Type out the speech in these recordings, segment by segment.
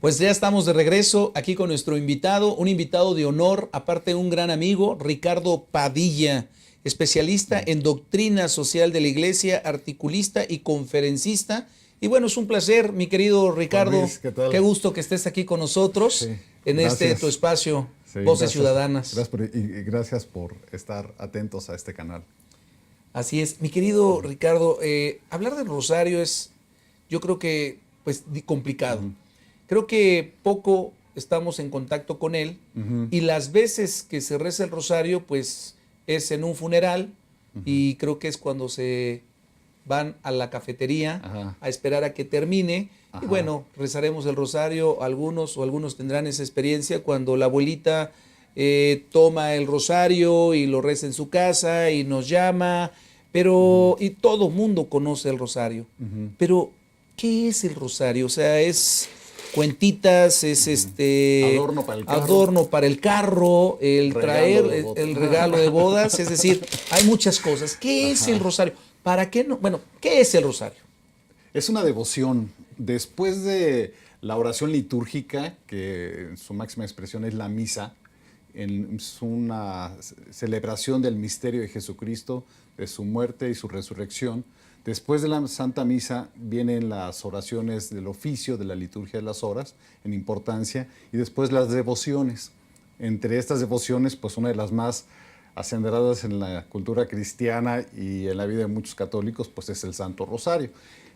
Pues ya estamos de regreso aquí con nuestro invitado, un invitado de honor, aparte de un gran amigo, Ricardo Padilla, especialista en doctrina social de la Iglesia, articulista y conferencista. Y bueno, es un placer, mi querido Juan Ricardo, Luis, ¿qué tal? qué gusto que estés aquí con nosotros Sí, en tu gracias. espacio, Sí, Voces gracias. Ciudadanas. Y gracias por estar atentos a este canal. Así es, mi querido Ricardo, hablar del rosario es, yo creo que, pues, complicado. Ujú, Creo que poco estamos en contacto con él ujú, y las veces que se reza el rosario, pues, es en un funeral ujú. y creo que es cuando se van a la cafetería Ajá, a esperar a que termine. Y ajá. bueno, rezaremos el rosario, algunos tendrán esa experiencia cuando la abuelita toma el rosario y lo reza en su casa y nos llama, Ujú, y todo mundo conoce el rosario. ujú, Pero, ¿qué es el rosario? O sea, es cuentitas, es ujú. Adorno para el carro, adorno para el carro, el regalo traer de boda. el regalo de bodas, es decir, hay muchas cosas. ¿Qué es el Ajá. rosario? ¿Para qué no? Bueno, ¿qué es el rosario? Es una devoción. Después de la oración litúrgica, que en su máxima expresión es la misa, es una celebración del misterio de Jesucristo, de su muerte y su resurrección. Después de la Santa Misa vienen las oraciones del oficio, de la liturgia de las horas, en importancia, y después las devociones. Entre estas devociones, pues una de las más asenderadas en la cultura cristiana y en la vida de muchos católicos, pues es el Santo Rosario.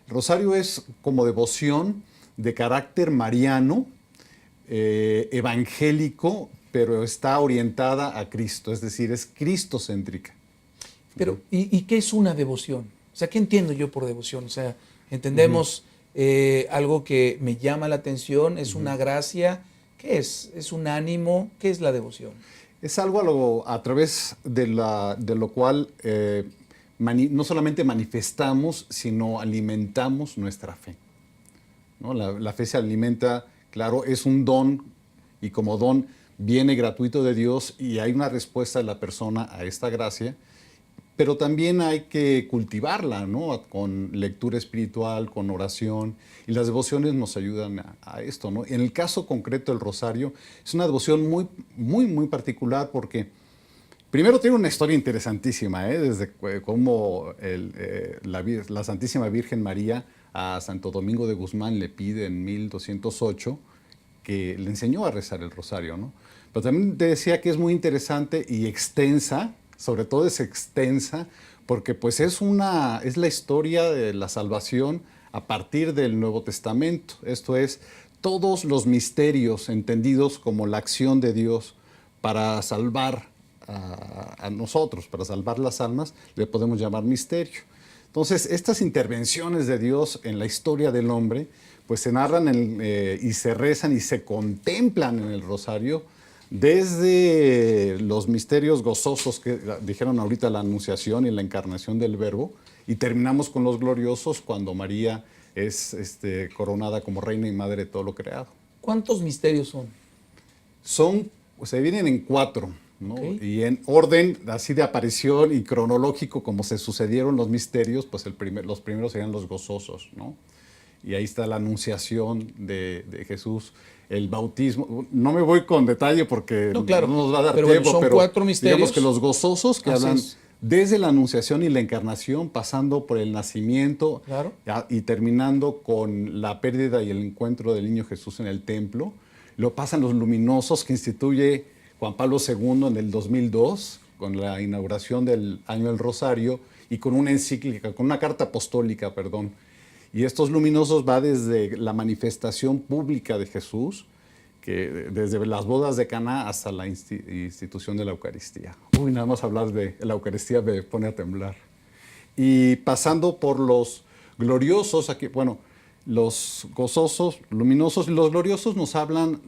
El Rosario es como devoción de carácter mariano, evangélico, pero está orientada a Cristo, es decir, es cristocéntrica. Pero, ¿y qué es una devoción? O sea, ¿qué entiendo yo por devoción? O sea, Ujú, entendemos algo que me llama la atención, es ujú. una gracia. ¿Qué es? ¿Es un ánimo? ¿Qué es la devoción? Es algo a través de lo cual no solamente manifestamos, sino alimentamos nuestra fe, ¿no? La fe se alimenta, claro, es un don y como don viene gratuito de Dios y hay una respuesta de la persona a esta gracia, pero también hay que cultivarla, ¿no? Con lectura espiritual, con oración, y las devociones nos ayudan a esto, ¿no? En el caso concreto del rosario, es una devoción muy particular porque primero tiene una historia interesantísima, ¿eh? Desde cómo la Santísima Virgen María a Santo Domingo de Guzmán le pide en 1208 que le enseñó a rezar el rosario, ¿no? Pero también te decía que es muy interesante y extensa, sobre todo es extensa, porque pues es la historia de la salvación a partir del Nuevo Testamento. Esto es, todos los misterios entendidos como la acción de Dios para salvar a nosotros, para salvar las almas, le podemos llamar misterio. Entonces, estas intervenciones de Dios en la historia del hombre, pues se narran y se rezan y se contemplan en el rosario desde los misterios gozosos que dijeron ahorita, la anunciación y la encarnación del Verbo, y terminamos con los gloriosos cuando María es coronada como reina y madre de todo lo creado. ¿Cuántos misterios son? Se dividen en cuatro, ¿Ok? ¿no? Y en orden así de aparición y cronológico como se sucedieron los misterios, pues los primeros serían los gozosos, ¿no? Y ahí está la anunciación de Jesús, el bautismo. No me voy con detalle porque No, no claro. nos va a dar Pero bueno, tiempo, son pero cuatro digamos que misterios. los gozosos que Así hablan es. desde la anunciación y la encarnación, pasando por el nacimiento Claro. y terminando con la pérdida y el encuentro del niño Jesús en el templo. Lo pasan los luminosos que instituye Juan Pablo II en el 2002, con la inauguración del Año del Rosario y con una encíclica, con una carta apostólica, perdón. Y estos luminosos va desde la manifestación pública de Jesús, que desde las bodas de Caná hasta la institución de la Eucaristía. Uy, nada más hablar de la Eucaristía me pone a temblar. Y pasando por los gloriosos, aquí, bueno, los gozosos, luminosos, y los gloriosos nos hablan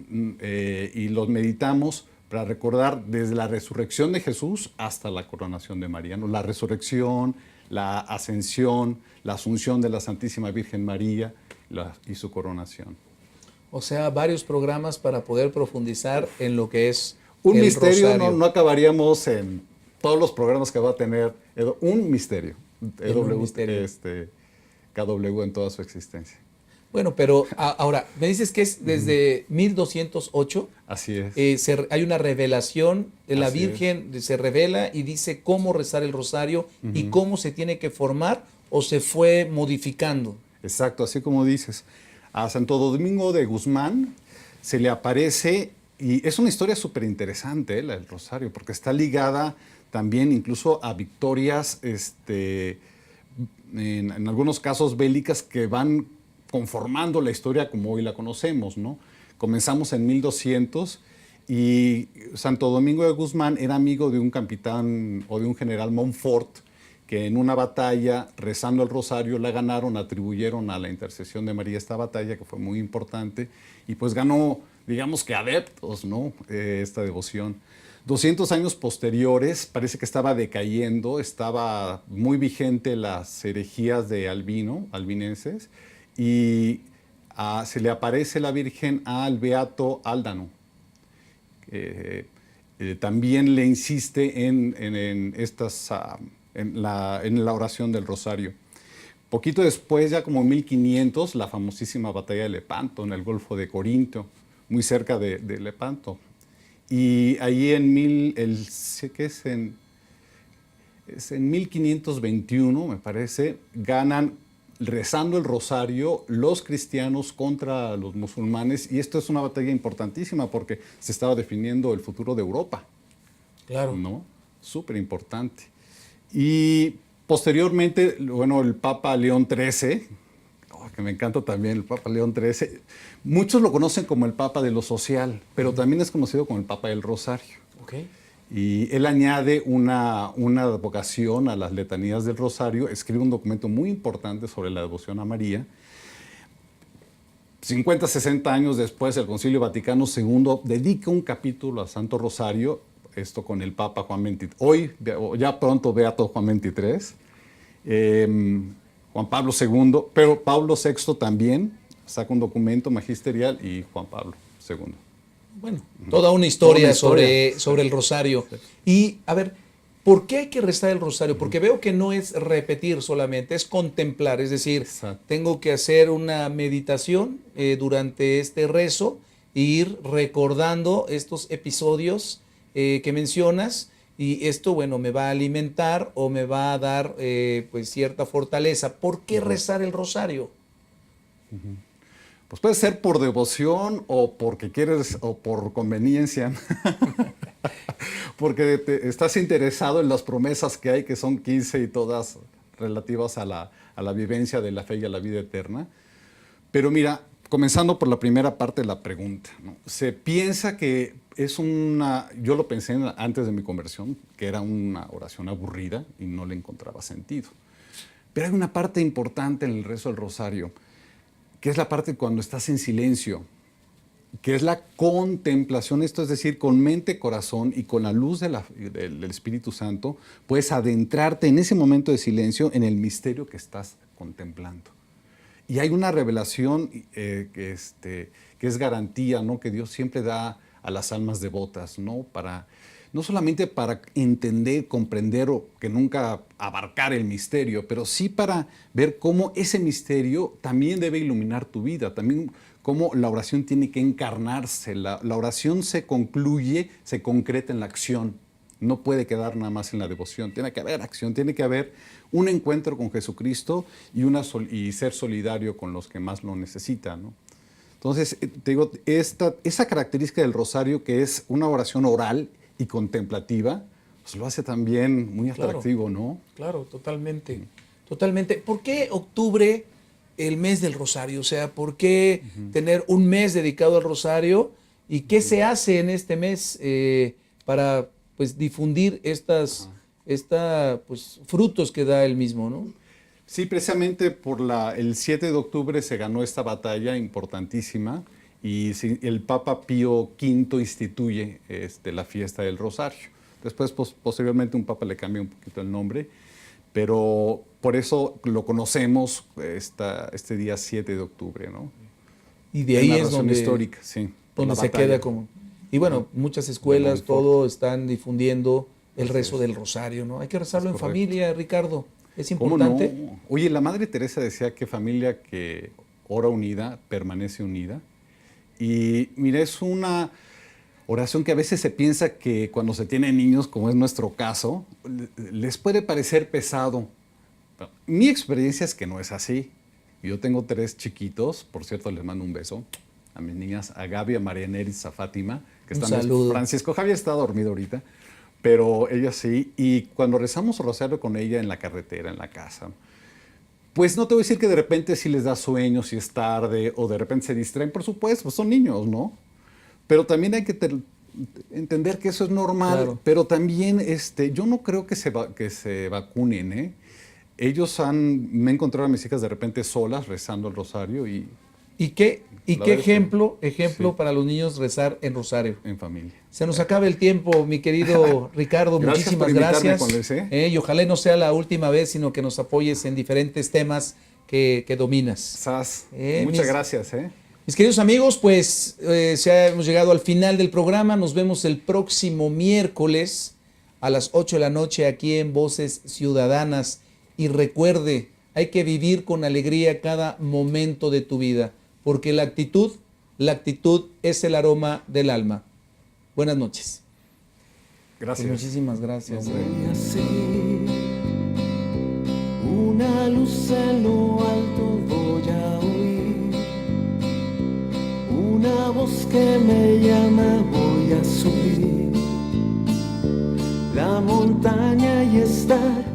y los meditamos para recordar desde la resurrección de Jesús hasta la coronación de María, ¿no? La resurrección, la ascensión, la asunción de la Santísima Virgen María y su coronación. O sea, varios programas para poder profundizar en lo que es Un el misterio, rosario. no acabaríamos en todos los programas que va a tener un misterio, En un misterio. KW en toda su existencia. Bueno, pero ahora, me dices que es desde 1208. Así es. Hay una revelación, la Así es. Virgen se revela y dice cómo rezar el rosario y Ujú. cómo se tiene que formar o se fue modificando. Exacto, así como dices. A Santo Domingo de Guzmán se le aparece, y es una historia súper interesante, la del Rosario, porque está ligada también incluso a victorias, en algunos casos bélicas que van conformando la historia como hoy la conocemos, ¿no? Comenzamos en 1200 y Santo Domingo de Guzmán era amigo de un capitán o de un general Montfort que en una batalla, rezando el rosario, la ganaron, atribuyeron a la intercesión de María esta batalla, que fue muy importante, y pues ganó, digamos que adeptos, ¿no? Esta devoción. 200 años posteriores, parece que estaba decayendo, estaba muy vigente las herejías de Albino, albinenses, y se le aparece la Virgen al Beato Áldano. También le insiste en estas... en la oración del rosario. Poquito después, ya como en 1500, la famosísima batalla de Lepanto, en el Golfo de Corinto, muy cerca de Lepanto. Y ahí sé que es en 1521, me parece, ganan rezando el rosario los cristianos contra los musulmanes. Y esto es una batalla importantísima porque se estaba definiendo el futuro de Europa. Claro. ¿No? Súper importante. Y posteriormente, bueno, el Papa León XIII, que me encanta también, el Papa León XIII, muchos lo conocen como el Papa de lo social, pero también es conocido como el Papa del Rosario. Okay. Y él añade una vocación a las letanías del Rosario, escribe un documento muy importante sobre la devoción a María. 50, 60 años después, el Concilio Vaticano II dedica un capítulo a Santo Rosario, esto con el Papa Juan XXIII, hoy, ya pronto Beato Juan XXIII, Juan Pablo II, pero Pablo VI también saca un documento magisterial y Juan Pablo II. Bueno, toda una historia, historia. sobre el rosario. Y, a ver, ¿por qué hay que rezar el rosario? Porque veo que no es repetir solamente, es contemplar. Es decir, Exacto. tengo que hacer una meditación durante este rezo e ir recordando estos episodios que mencionas. Y esto, bueno, me va a alimentar o me va a dar pues cierta fortaleza. ¿Por qué rezar el rosario? Pues puede ser por devoción o porque quieres o por conveniencia, porque estás interesado en las promesas que hay, que son 15 y todas relativas a la vivencia de la fe y a la vida eterna. Pero mira, comenzando por la primera parte de la pregunta, ¿no? Se piensa que es yo lo pensé antes de mi conversión, que era una oración aburrida y no le encontraba sentido. Pero hay una parte importante en el rezo del rosario, que es la parte cuando estás en silencio, que es la contemplación, esto es decir, con mente, corazón y con la luz del Espíritu Santo, puedes adentrarte en ese momento de silencio en el misterio que estás contemplando. Y hay una revelación que es garantía, ¿no? Que Dios siempre da a las almas devotas, ¿no? No solamente para entender, comprender o que nunca abarcar el misterio, pero sí para ver cómo ese misterio también debe iluminar tu vida, también cómo la oración tiene que encarnarse. La oración se concluye, se concreta en la acción. No puede quedar nada más en la devoción, tiene que haber acción, tiene que haber un encuentro con Jesucristo y ser solidario con los que más lo necesitan, ¿no? Entonces, te digo, esa característica del rosario, que es una oración oral y contemplativa, pues lo hace también muy atractivo, Claro, ¿no? claro, totalmente. Totalmente. ¿Por qué octubre, el mes del rosario? O sea, ¿por qué tener un mes dedicado al rosario? ¿Y qué se hace en este mes para pues difundir pues, frutos que da el mismo, ¿no? Sí, precisamente el 7 de octubre se ganó esta batalla importantísima y el Papa Pío V instituye la fiesta del Rosario. Después, posteriormente, un papa le cambia un poquito el nombre, pero por eso lo conocemos este día 7 de octubre, ¿no? Y de ahí Una es razón histórica, sí. donde se queda como... Y bueno, muchas escuelas, todo están difundiendo el rezo del rosario, ¿no? Hay que rezarlo en familia, Ricardo. Es ¿Cómo importante. no? Oye, la Madre Teresa decía que familia ora unida, permanece unida. Y mira, es una oración que a veces se piensa que cuando se tienen niños, como es nuestro caso, les puede parecer pesado. Mi experiencia es que no es así. Yo tengo 3 chiquitos, por cierto, les mando un beso a mis niñas, a Gaby, a María Neris, a Fátima, que Un están. saludo. Francisco Javier está dormido ahorita, pero ella sí. Y cuando rezamos rosario con ella en la carretera, en la casa, pues no te voy a decir que de repente sí les da sueño, si es tarde, o de repente se distraen, por supuesto, pues son niños, ¿no? Pero también hay que entender que eso es normal, Claro. pero también yo no creo que se vacunen, ¿eh? Me he encontrado a mis hijas de repente solas rezando el rosario y ¿Y qué La verdad es que ejemplo sí. para los niños rezar en rosario? en familia. Se nos acaba el tiempo, mi querido Ricardo. Gracias Muchísimas por invitarme, gracias. Juan Luis, ¿eh? Y ojalá no sea la última vez, sino que nos apoyes en diferentes temas que dominas. Sas, Muchas muchas gracias, ¿eh? Mis queridos amigos, pues hemos llegado al final del programa. Nos vemos el próximo miércoles a las 8 de la noche aquí en Voces Ciudadanas. Y recuerde, hay que vivir con alegría cada momento de tu vida, porque la actitud es el aroma del alma. Buenas noches. Gracias. Pues muchísimas gracias. Hombre. Y así, una luz en lo alto voy a oír, una voz que me llama voy a subir la montaña y estar